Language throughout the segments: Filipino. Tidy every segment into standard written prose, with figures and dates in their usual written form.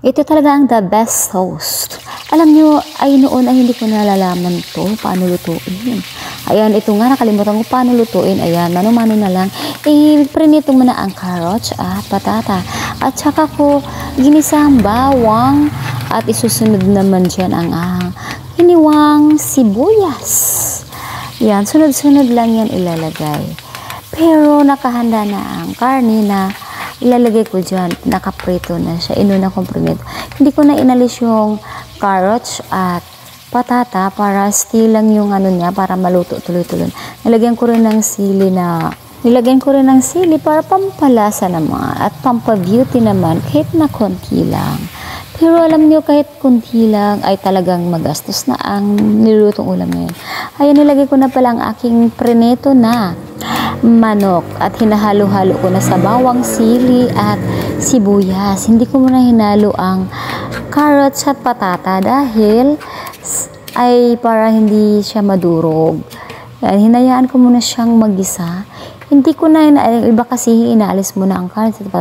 Ito talaga ang the best toast. Alam nyo, ay noon ay hindi ko nalalaman to, paano lutuin. Ayan, ito nga, nakalimutan ko paano lutuin. Ayan, mano-mano na lang. Prinito mo na ang carrots at patata. At saka ko ginisang bawang at isusunod naman dyan ang hiniwang sibuyas. Yan, sunod-sunod lang yan ilalagay. Pero nakahanda na ang karne na ilalagay ko dyan, nakaprito na siya, inuna kong prinito. Hindi ko na inalis yung carrots at patata para still lang yung niya, para maluto tuloy-tuloy. Nilagyan ko rin ng sili para pampalasa naman at pampabeauty naman kahit na konti lang. Pero alam niyo, kahit konti lang ay talagang magastos na ang nilulutong ulam na yun. Ayan, nilagay ko na pala ang aking prinito na manok at hinahalo-halo ko na sa bawang, sili at sibuyas. Hindi ko muna hinalo ang carrots at patata dahil ay para hindi siya madurog. Yan, hinayaan ko muna siyang magisa. Hindi ko na, iba kasi inaalis muna ang carrots at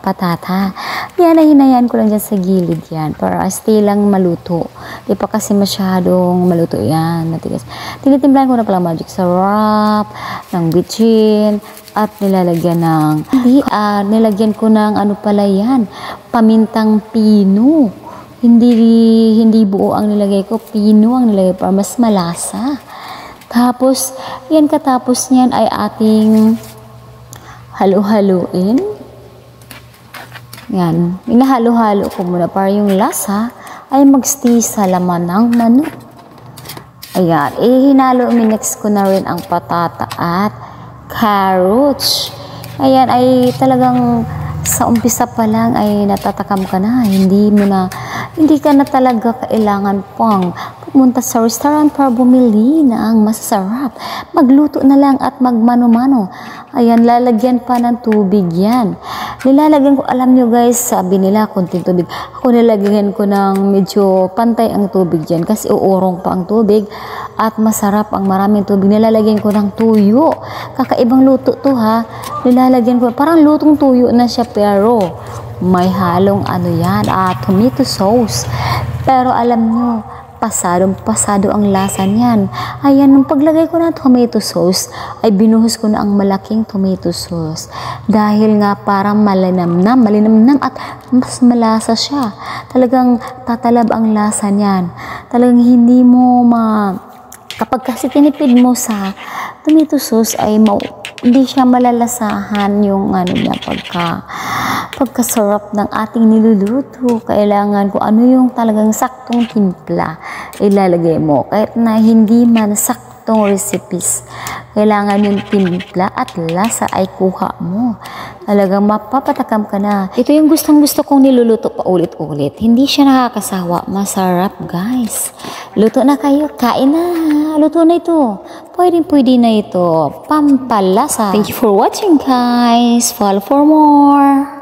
patata. Yan, ay hinayaan ko lang dyan sa gilid yan para stay lang maluto. Di pa kasi masyadong maluto yan, matigas. Tinitimplahan ko na pala magic sarap, ng bitchin, at nilagyan ko ng pala yan, pamintang pino. Hindi buo ang nilagay ko, pino ang nilagay para mas malasa. Tapos, yan, katapos niyan ay ating halo-haloin. Yan, inahalo-halo ko muna para yung lasa ay magstay sa laman ng manok. Ayan, minix ko na rin ang patata at carrots. Ayan, ay talagang sa umpisa pa lang ay natatakam ka na. Hindi ka na talaga kailangan pang pumunta sa restaurant para bumili ng masasarap. Magluto na lang at magmano-mano. Ayan, lalagyan pa ng tubig yan. Nilalagyan ko, alam nyo guys, sabi nila konting tubig. Ako nilagyan ko ng medyo pantay ang tubig dyan kasi uurong pa ang tubig at masarap ang maraming tubig. Nilalagyan ko ng tuyo. Kakaibang luto to ha. Nilalagyan ko, parang lutong tuyo na siya pero may halong tomato sauce. Pero alam nyo, pasado ang lasa niyan. Ayan, nung paglagay ko ng tomato sauce, ay binuhos ko na ang malaking tomato sauce. Dahil nga parang malinamnam at mas malasa siya. Talagang tatalab ang lasa niyan. Talagang hindi mo kapag kasi tinipid mo sa tomato sauce ay hindi siya malalasahan yung niya pagkasarap ng ating niluluto. Kailangan kung ano yung talagang saktong timpla ilalagay mo. Kahit na hindi man saktong recipes, kailangan yung timpla at lasa ay kuha mo. Talagang mapapatakam ka na. Ito yung gustong-gusto kong niluluto pa ulit-ulit. Hindi siya nakakasawa. Masarap, guys. Luto na kayo. Kain na. Luto na ito. Pwede na ito. Pampalasa. Thank you for watching, guys. Follow for more.